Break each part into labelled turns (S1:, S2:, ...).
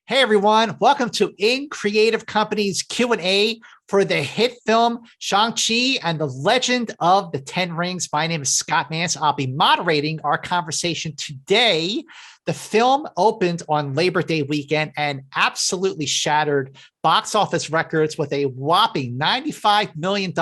S1: Hey everyone, welcome to In Creative Company's Q&A for the hit film Shang-Chi and the Legend of the Ten Rings. My name is Scott Mance. I'll be moderating our conversation today. The film opened on Labor Day weekend and absolutely shattered box office records with a whopping $95 million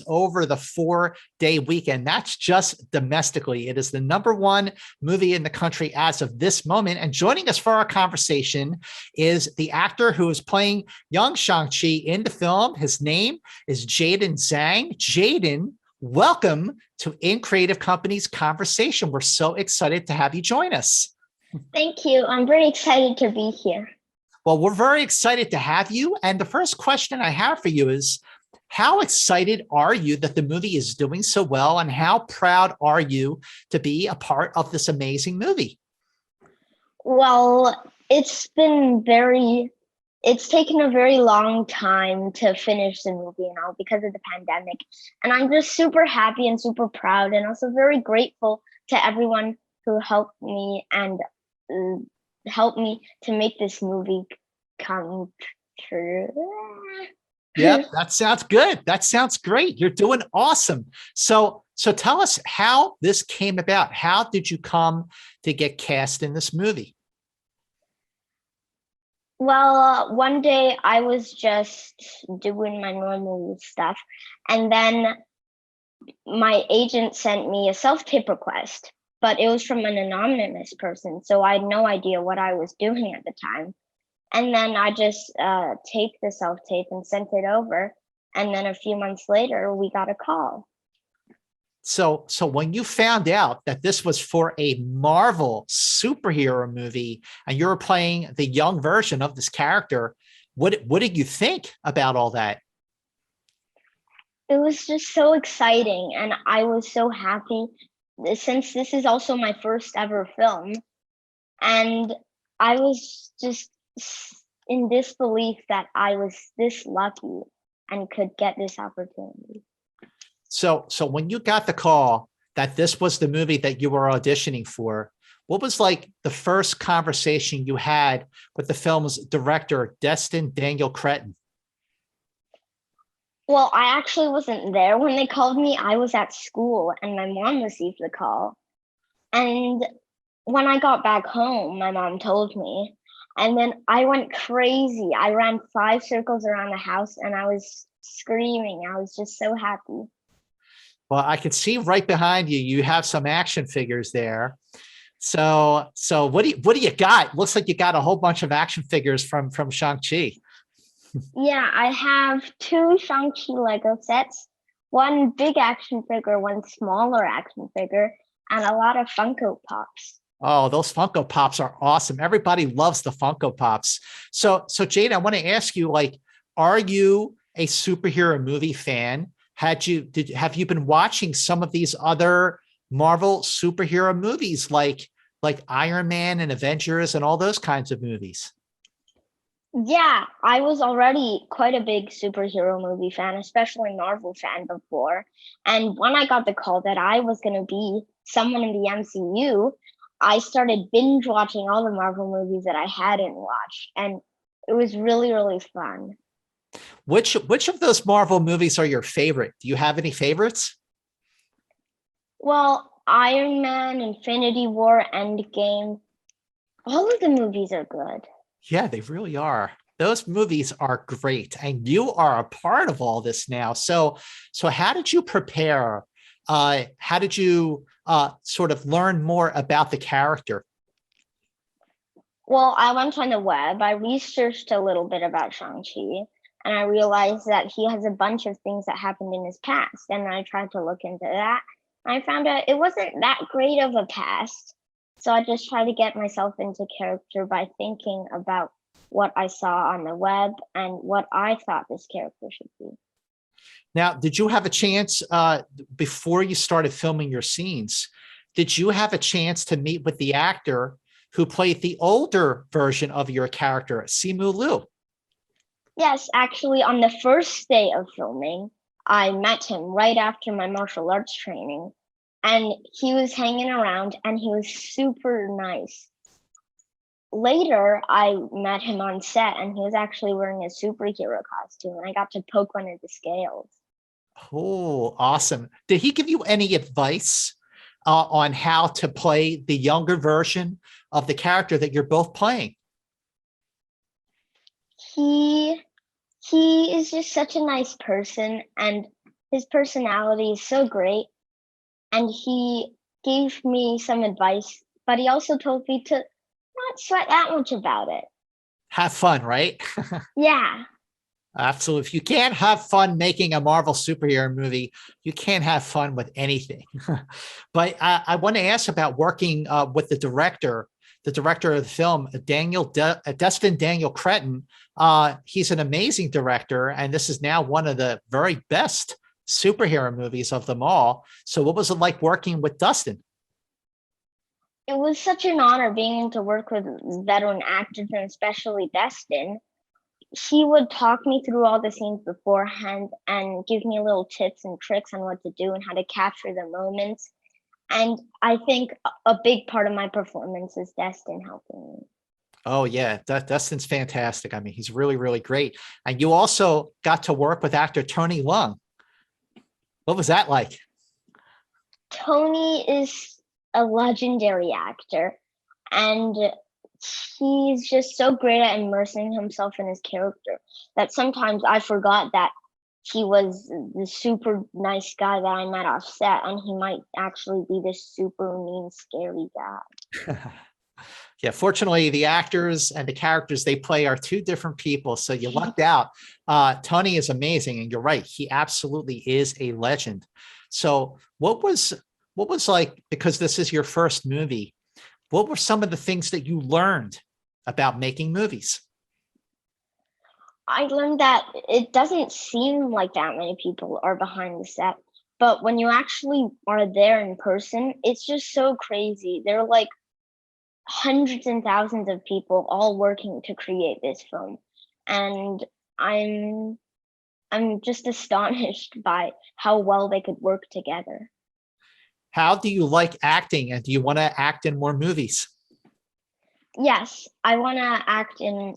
S1: over the 4-day weekend. That's just domestically. It is the #1 movie in the country as of this moment. And joining us for our conversation is the actor who is playing young Shang-Chi in the film. His name is Jayden Zhang. Jayden, welcome to In Creative Company's conversation. We're so excited to have you join us.
S2: Thank you. I'm very excited to be here.
S1: Well, we're very excited to have you. And the first question I have for you is, how excited are you that the movie is doing so well? And how proud are you to be a part of this amazing movie?
S2: Well, it's taken a very long time to finish the movie now because of the pandemic. And I'm just super happy and super proud and also very grateful to everyone who helped me to make this movie come true.
S1: Yep, that sounds good. That sounds great. You're doing awesome. So tell us how this came about. How did you come to get cast in this movie?
S2: Well, one day I was just doing my normal stuff, and then my agent sent me a self-tape request, but it was from an anonymous person, so I had no idea what I was doing at the time. And then I just taped the self-tape and sent it over, and then a few months later, we got a call.
S1: So when you found out that this was for a Marvel superhero movie and you were playing the young version of this character, what did you think about all that?
S2: It was just so exciting, and I was so happy since this is also my first ever film, and I was just in disbelief that I was this lucky and could get this opportunity.
S1: So when you got the call that this was the movie that you were auditioning for, what was like the first conversation you had with the film's director, Destin Daniel Cretton?
S2: Well, I actually wasn't there when they called me. I was at school and my mom received the call. And when I got back home, my mom told me. And then I went crazy. I ran 5 circles around the house and I was screaming. I was just so happy.
S1: Well, I can see right behind you, you have some action figures there. So what do you got? Looks like you got a whole bunch of action figures from Shang-Chi.
S2: Yeah, I have 2 Shang-Chi Lego sets, 1 big action figure, 1 smaller action figure, and a lot of Funko Pops.
S1: Oh, those Funko Pops are awesome. Everybody loves the Funko Pops. So Jade, I want to ask you, like, are you a superhero movie fan? Have you been watching some of these other Marvel superhero movies like Iron Man and Avengers and all those kinds of movies?
S2: Yeah, I was already quite a big superhero movie fan, especially Marvel fan before. And when I got the call that I was going to be someone in the MCU, I started binge watching all the Marvel movies that I hadn't watched. And it was really, really fun.
S1: Which of those Marvel movies are your favorite? Do you have any favorites?
S2: Well, Iron Man, Infinity War, Endgame, all of the movies are good.
S1: Yeah, they really are. Those movies are great. And you are a part of all this now. So how did you prepare? How did you sort of learn more about the character?
S2: Well, I went on the web. I researched a little bit about Shang-Chi, and I realized that he has a bunch of things that happened in his past. And I tried to look into that. I found out it wasn't that great of a past. So I just tried to get myself into character by thinking about what I saw on the web and what I thought this character should be.
S1: Now, did you have a chance before you started filming your scenes? Did you have a chance to meet with the actor who played the older version of your character, Simu Liu?
S2: Yes, actually, on the first day of filming, I met him right after my martial arts training, and he was hanging around and he was super nice. later I met him on set, and he was actually wearing a superhero costume, and I got to poke one of the scales.
S1: Oh, awesome. Did he give you any advice on how to play the younger version of the character that you're both playing?
S2: He he is just such a nice person, and his personality is so great, and he gave me some advice, but he also told me to not sweat that much about it.
S1: Have fun, right?
S2: Yeah.
S1: Absolutely. If you can't have fun making a Marvel superhero movie, you can't have fun with anything. But I want to ask about working with the director of the film, Destin Daniel Cretton. He's an amazing director, and this is now one of the very best superhero movies of them all. So what was it like working with Dustin?
S2: It was such an honor being able to work with veteran actors, and especially Destin. He would talk me through all the scenes beforehand and give me little tips and tricks on what to do and how to capture the moments. And I think a big part of my performance is Destin helping me.
S1: Oh yeah, Dustin's fantastic. I mean, he's really, really great. And you also got to work with actor Tony Leung. What was that like?
S2: Tony is a legendary actor, and he's just so great at immersing himself in his character that sometimes I forgot that he was the super nice guy that I met off set, and he might actually be this super mean, scary guy.
S1: Yeah, fortunately, the actors and the characters they play are two different people, so you lucked out. Tony is amazing, and you're right; he absolutely is a legend. So, what was like, because this is your first movie? What were some of the things that you learned about making movies?
S2: I learned that it doesn't seem like that many people are behind the set, but when you actually are there in person, it's just so crazy. There are like hundreds and thousands of people all working to create this film, and I'm I'm just astonished by how well they could work together.
S1: How do you like acting, and do you want to act in more movies?
S2: Yes, I want to act in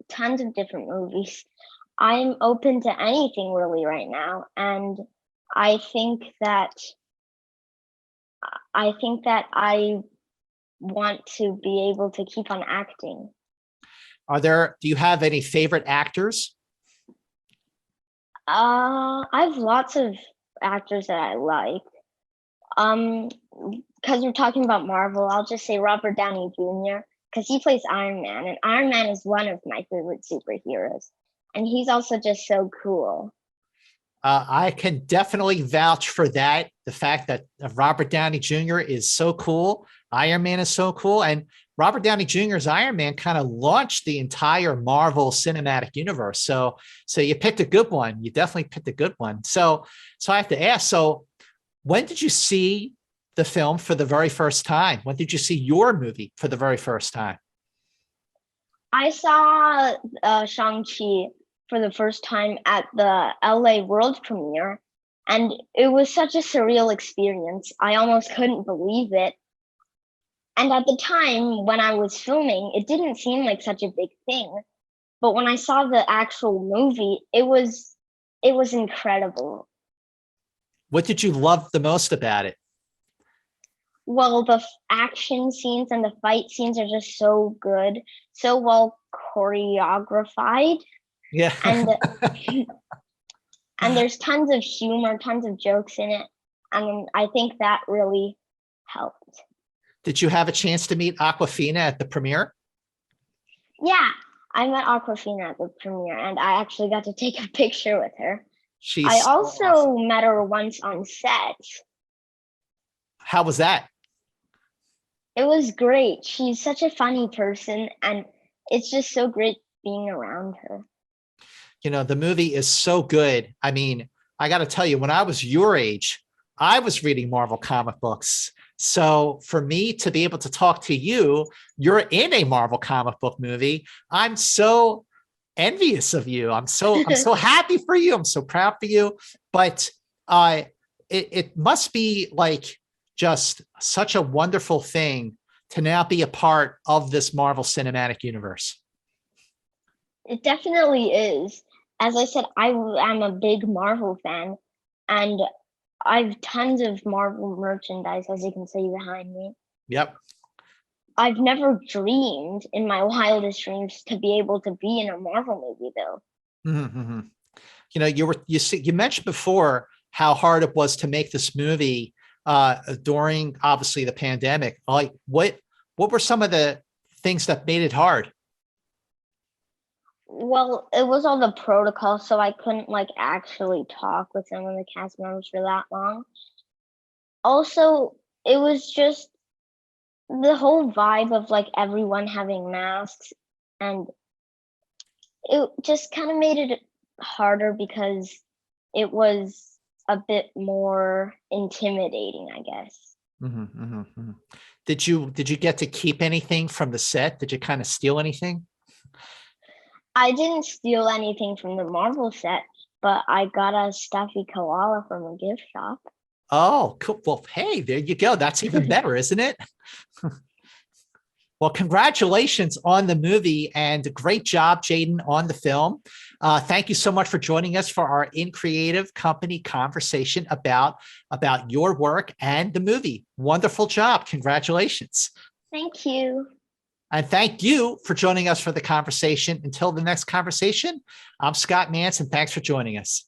S2: tons of different movies. I'm open to anything really right now, and I think that I want to be able to keep on acting.
S1: Do you have any favorite actors?
S2: I have lots of actors that I like. Because we're talking about Marvel, I'll just say Robert Downey Jr. because he plays Iron Man, and Iron Man is one of my favorite superheroes, and he's also just so cool.
S1: I can definitely vouch for that. The fact that Robert Downey Jr. is so cool, Iron Man is so cool, and Robert Downey Jr.'s Iron Man kind of launched the entire Marvel Cinematic Universe. So you picked a good one. You definitely picked a good one. So I have to ask. So when did you see the film for the very first time? When did you see your movie for the very first time?
S2: I saw Shang-Chi for the first time at the LA World premiere, and it was such a surreal experience. I almost couldn't believe it. And at the time when I was filming, it didn't seem like such a big thing. But when I saw the actual movie, it was incredible.
S1: What did you love the most about it?
S2: Well, the action scenes and the fight scenes are just so good, so well choreographed,
S1: Yeah.
S2: and and there's tons of humor, tons of jokes in it. And I think that really helped.
S1: Did you have a chance to meet Aquafina at the premiere?
S2: Yeah, I met Aquafina at the premiere, and I actually got to take a picture with her. I
S1: She's so
S2: also
S1: awesome.
S2: met her once on set.
S1: How was that?
S2: It was great. She's such a funny person, and it's just so great being around her.
S1: You know, the movie is so good. I mean, I got to tell you, when I was your age, I was reading Marvel comic books. So for me to be able to talk to you, you're in a Marvel comic book movie. I'm so envious of you. I'm so happy for you. I'm so proud for you. But it must be like just such a wonderful thing to now be a part of this Marvel Cinematic Universe?
S2: It definitely is. As I said, I am a big Marvel fan, and I've tons of Marvel merchandise, as you can see behind me.
S1: Yep.
S2: I've never dreamed in my wildest dreams to be able to be in a Marvel movie, though.
S1: Mm-hmm. You know, you mentioned before how hard it was to make this movie during obviously the pandemic. Like what were some of the things that made it hard?
S2: Well, it was all the protocol, so I couldn't like actually talk with some of the cast members for that long. Also, it was just the whole vibe of like everyone having masks, and it just kind of made it harder because it was a bit more intimidating, I guess.
S1: Mm-hmm, mm-hmm, mm-hmm. Did you get to keep anything from the set? Did you kind of steal anything?
S2: I didn't steal anything from the Marvel set, but I got a stuffy koala from a gift shop.
S1: Oh, cool. Well, hey, there you go. That's even better, isn't it? Well, congratulations on the movie and great job, Jayden, on the film. Thank you so much for joining us for our In Creative Company conversation about your work and the movie. Wonderful job. Congratulations.
S2: Thank you.
S1: And thank you for joining us for the conversation. Until the next conversation, I'm Scott Mance, and thanks for joining us.